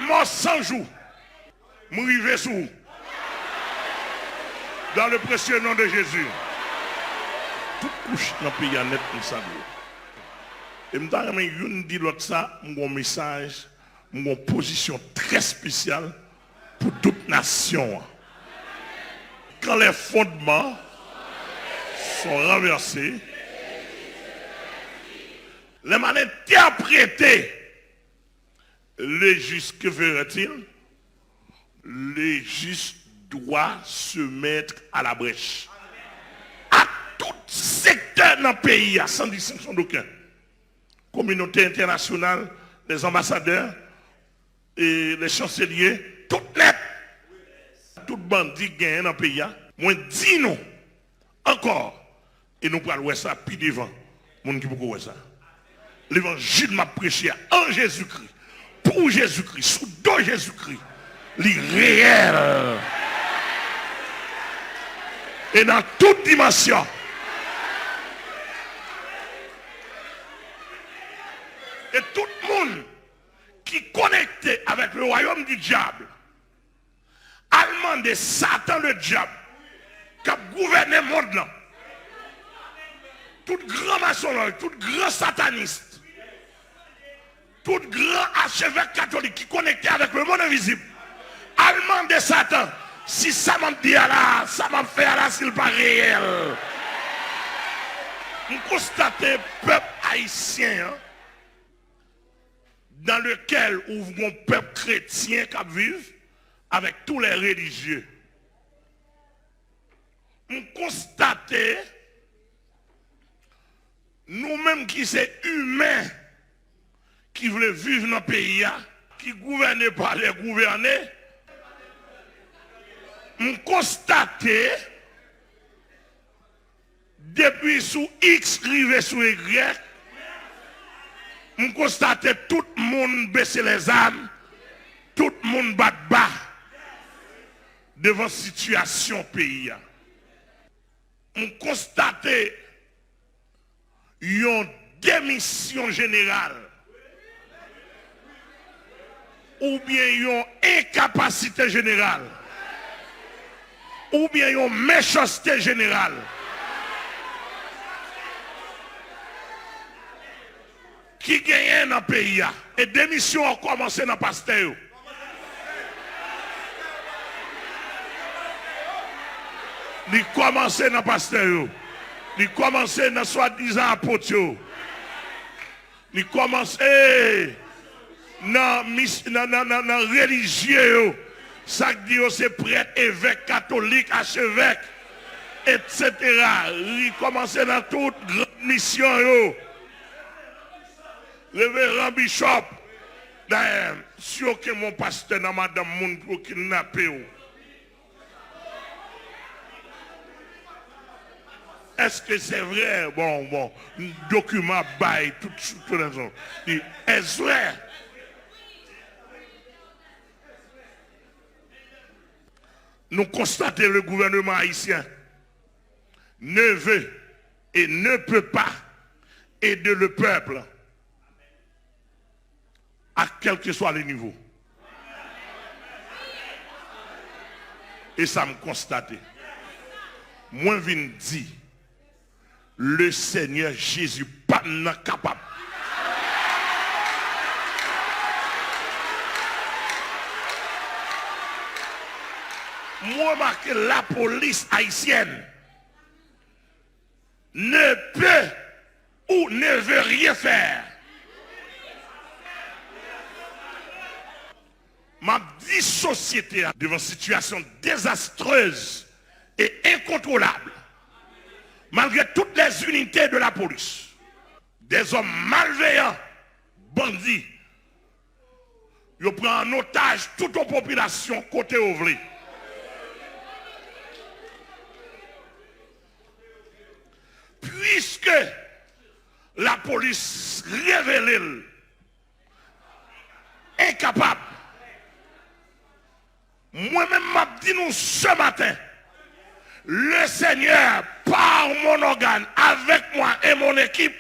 mort 100 jours. M'rive sous. Dans le précieux nom de Jésus. Toute couche dans le pays net comme ça. Et je me dis l'autre ça, mon message, mon position très spéciale pour toute nation. Quand les fondements sont renversés, les mains interprétées, les justes, que ferait-il? Les justes doivent se mettre à la brèche. À tout secteur dans le pays, sans distinction d'aucun. Communauté internationale, les ambassadeurs et les chanceliers, tout net. Tout bandit gagne dans le pays. Moi, dis nous encore. Et nous pourrons voir ça puis devant. Mon qui peut voir ça. L'évangile m'a prêché en Jésus-Christ. Pour Jésus-Christ, sous dos Jésus-Christ. Les réels. Et dans toute dimension. Et tout le monde qui est connecté avec le royaume du diable, allemand de Satan le diable, qui a gouverné le monde là, tout grand maçonnerie, tout grand sataniste, tout grand archevêque catholique qui est connecté avec le monde invisible, allemand de Satan, si ça m'a dit là, ça m'a fait là, s'il pas réel. On constate le peuple haïtien, hein, dans lequel on peuple chrétien qui vit avec tous les religieux. On constate nous-mêmes qui sommes humains, qui voulons vivre dans le pays, qui gouvernent par les gouvernés, on constate depuis sous X rivé sous Y, on constate tout le monde baisser les armes, tout le monde bat bas devant la situation pays. On constate une démission générale ou bien une incapacité générale ou bien une méchanceté générale. Qui gagne dans le pays. Et démission a commencé dans le pasteur. Il commence dans le pasteur. Il commence dans le soi-disant apôtre. Il commence dans le religieux. Ça dit c'est prêtre, évêque, catholique, archevêque, etc. Il commence dans toute grande mission. Révérend Bishop, d'ailleurs, si aucun mon pasteur dans madame moun pour kidnapper. Est-ce que c'est vrai? Bon, document bail, tout les gens. Est-ce vrai? Nous constatons le gouvernement haïtien ne veut et ne peut pas aider le peuple à quel que soit le niveau. Et ça me constate. Moi, je viens dire, le Seigneur Jésus pas capable. Moi, marque la police haïtienne ne peut ou ne veut rien faire. Ma vie société devant une situation désastreuse et incontrôlable, malgré toutes les unités de la police, des hommes malveillants, bandits, ils prennent en otage toute la population côté ouvrier. Puisque la police révèle incapable, moi-même m'a dit nous ce matin, le Seigneur par mon organe avec moi et mon équipe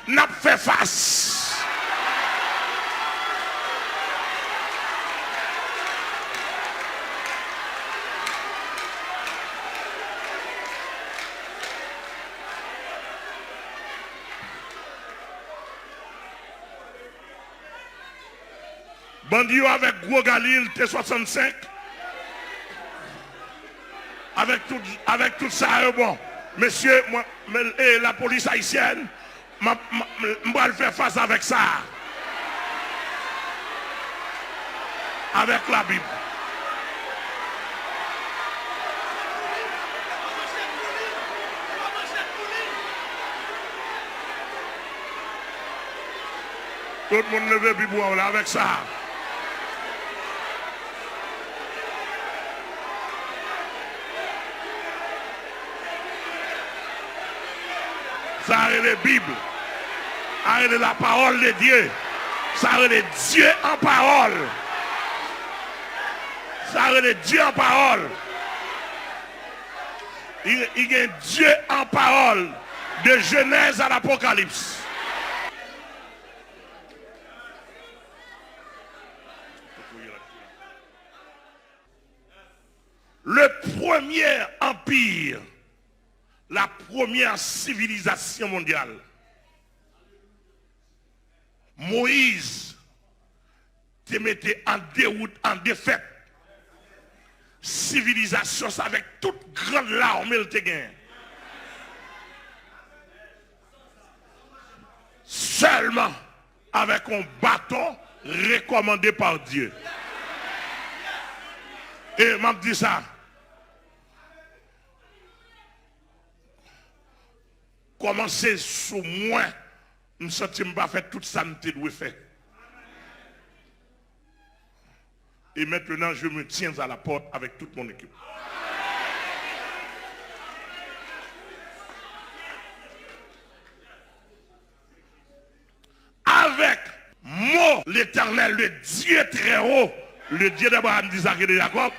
n'a fait face. Bandit avec Gros Galil T65. Avec tout ça, bon. Monsieur, moi, et la police haïtienne, je vais faire face avec ça. Avec la Bible. Tout le monde leve Bible là avec ça. Ça a les Bible. Ça la parole de Dieu. Ça a les Dieu en parole. Ça a les Dieu en parole. Il y a Dieu en parole. De Genèse à l'Apocalypse. Le premier empire, la première civilisation mondiale, Moïse te mettait en déroute, en défaite. Civilisation, c'est avec toute grande larme, il te gagne. Seulement avec un bâton recommandé par Dieu. Et m'a dit ça. Commencer sous moi, je ne sens pas faire tout ça que je dois faire. Et maintenant, je me tiens à la porte avec toute mon équipe. Avec moi, l'Éternel, le Dieu très haut, le Dieu d'Abraham, d'Isaac et de Jacob,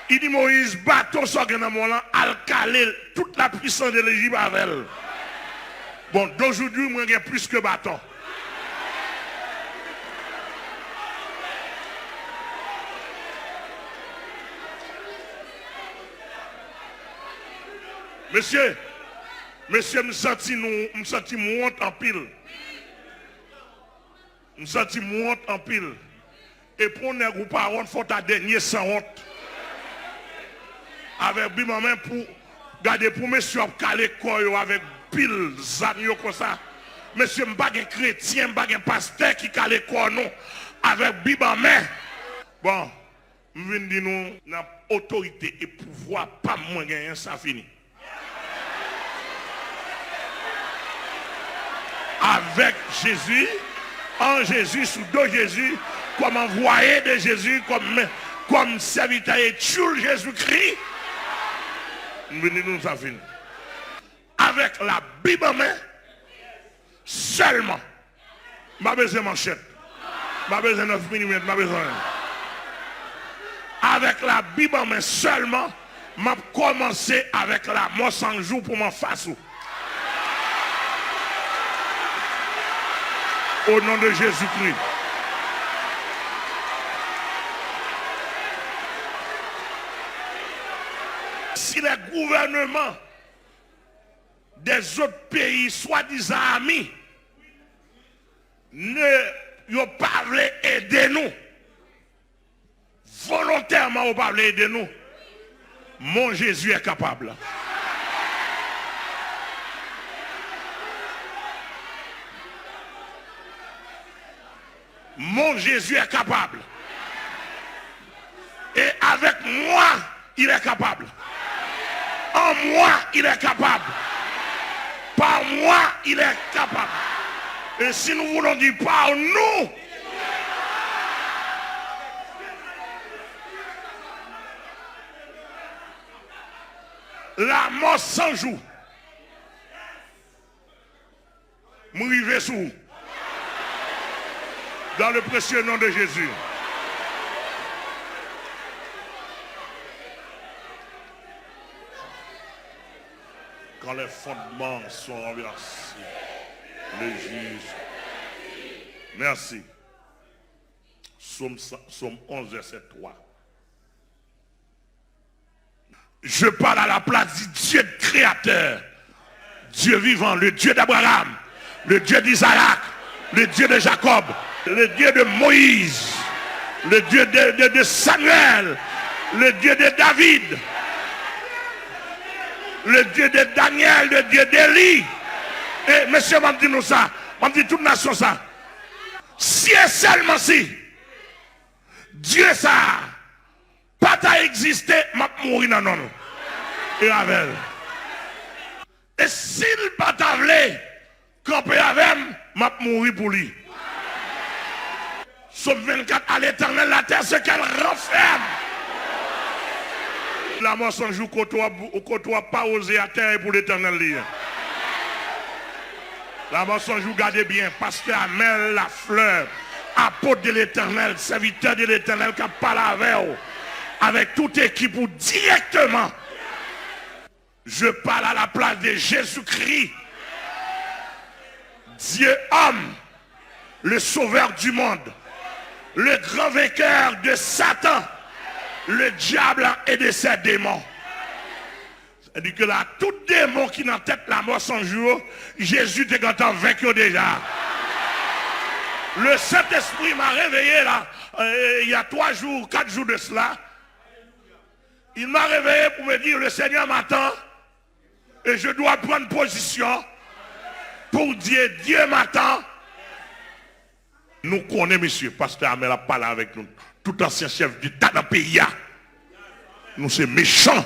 il dit Moïse, bâton sorganamola, là, al calé toute la puissance de l'Égypte avec elle. Bon, d'aujourd'hui, moi, j'ai plus que bâton. Monsieur, me senti honte en pile. Me senti honte en pile. Et pour ne vous pas honte, faut ta dernier sans honte. Avec bim en main pour garder pour monsieur caler quoi avec pile zanio comme ça. Monsieur m'pas un chrétien, m'pas un pasteur qui cale quoi non avec bim en main. Bon, me vinn dire nous n'a autorité et pouvoir pas moins gagner ça fini. Avec Jésus, en Jésus, sous dos Jésus, comme envoyé de Jésus, comme serviteur et tuer Jésus-Christ, nous ça fini. Avec la Bible en main, seulement, ma besoin de manchette, ma besoin de 9 mm, ma besoin. Avec la Bible en main seulement, m'a commencé avec la mort 100 jours pour m'en faire. Au nom de Jésus-Christ. Si les gouvernements des autres pays, soi-disant amis, ne pas aider nous, volontairement ne pas aider nous, mon Jésus est capable. Mon Jésus est capable. Et avec moi, il est capable. En moi, il est capable. Par moi, il est capable. Et si nous voulons dire par nous, la mort sans jour, m'arriver sous. Dans le précieux nom de Jésus. Quand les fondements sont renversés, le juge. Merci. Psaume 11, verset 3. Je parle à la place du Dieu créateur, Dieu vivant, le Dieu d'Abraham, le Dieu d'Isaac, le Dieu de Jacob, le Dieu de Moïse, le Dieu de Samuel, le Dieu de David, le Dieu de Daniel, le Dieu d'Élie. Et monsieur m'a dit nous ça, m'a dit toute nation ça. Si et seulement si Dieu ça pas t'a existé, m'a mourir dans non. Et avec. Et s'il pas t'a voulu camper avec, m'a mourir pour lui. Sauf 24 à l'éternel, la terre, ce qu'elle renferme. La mort sans jour côtoie pas osé à terre pour l'éternel lire. La mort sans jour, gardez bien, pasteur Amel, la fleur, apôtre de l'éternel, serviteur de l'éternel qui a parlé avec toute équipe ou directement. Je parle à la place de Jésus-Christ, Dieu homme, le sauveur du monde, le grand vainqueur de Satan, le diable et de ses démons. C'est-à-dire que là, tout démon qui n'a tête la mort sans jour, Jésus t'est content vaincu déjà. Le Saint-Esprit m'a réveillé là, il y a 3 jours, 4 jours de cela. Il m'a réveillé pour me dire, le Seigneur m'attend et je dois prendre position pour dire, Dieu m'attend. Nous connaissons, monsieur, pasteur Amel a parlé avec nous, tout ancien chef d'État dans le pays. Nous sommes méchants.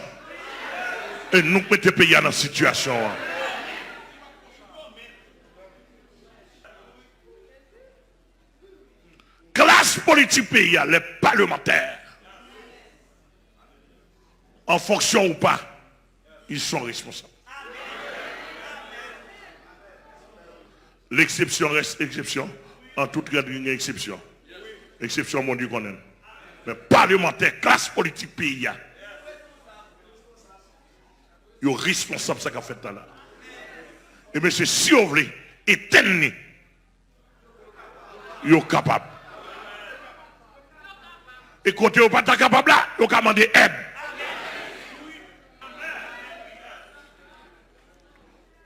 Et nous mettons le pays dans la situation. Classe politique pays, les parlementaires, en fonction ou pas, ils sont responsables. L'exception reste exception. En toute cas, il y a une exception. Exception, mon Dieu, qu'on aime. Mais parlementaires, classe politique pays, ils sont responsables de ce qu'on fait là. Et bien, c'est si vous voulez, éteindre, ils sont capables. Et quand ils ne sont pas capables là, ils ont demandé aide.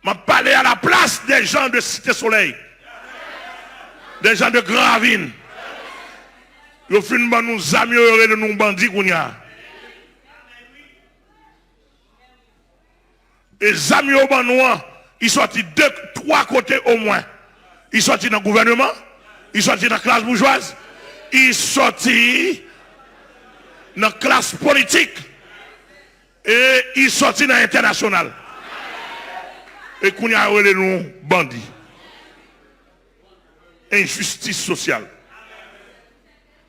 Je parle à la place des gens de Cité Soleil, des gens de Grand Ravine. Ils finissent nous améliorer de nos bandits qu'on y a. Et les amis au Banois, ils sont 2-3 côtés au moins. Ils sont dans le gouvernement, ils sont dans la classe bourgeoise, ils sont dans la classe politique et ils sont dans l'international. Et qu'on y a nous bandits. Injustice sociale.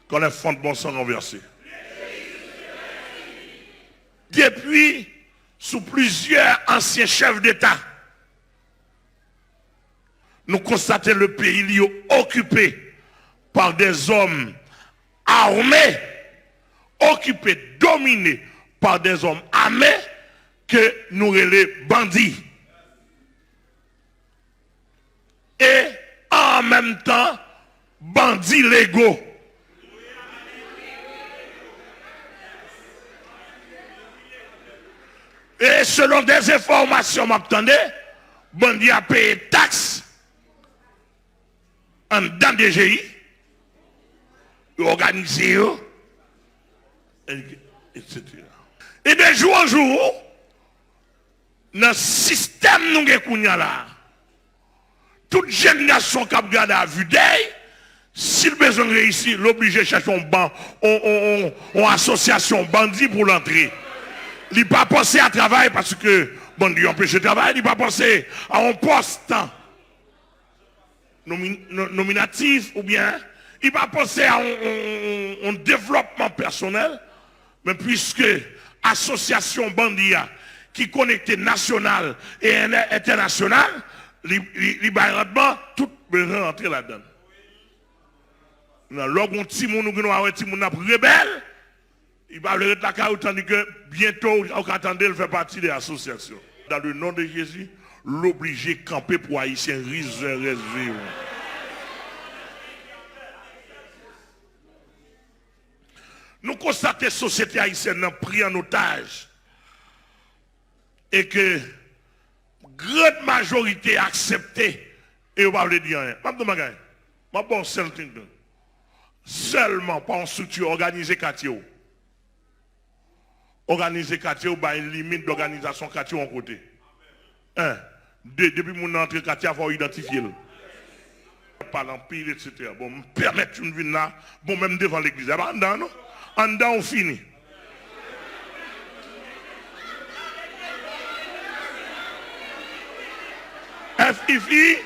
Quand les fondements sont renversés. Depuis, sous plusieurs anciens chefs d'État, nous constatons le pays occupé par des hommes armés, occupé, dominé par des hommes armés que nous les bandits. Et en même temps, bandits légaux. Et selon des informations, m'attendez, bandits a payé taxes en dans des GI, organisé, etc. Et de jour en jour, dans le système nous avons là, toute génération qui a regardé à vue d'œil, s'il besoin de réussir, l'obligé de chercher un banc, une association bandit pour l'entrée. Il n'a pas pensé à travailler parce que bandit empêche de travailler, il n'a pas pensé à un poste nominatif ou bien, il n'a pas pensé à un développement personnel, mais puisque association bandit qui connecte national et international, il va tout besoin rentrer là-dedans. Lorsqu'on petit monde nous rebelle, il va le retirer tandis que bientôt on attendait de faire partie de l'association. Dans le nom de Jésus, l'obliger camper pour Haïtiens réservé. Nous constatons que la société haïtienne a pris en otage et que grande majorité acceptée et on va le dire rien. Je vais seulement par une structure organisée quartier. Organiser quartier, il y a une limite d'organisation quartier en côté. Un. Deux, depuis mon entrée quartier, il faut identifier. Pas l'empire, etc. Bon, me permettre une vie là, bon, même devant l'église. En dedans, non? En dedans, on finit. FIFI,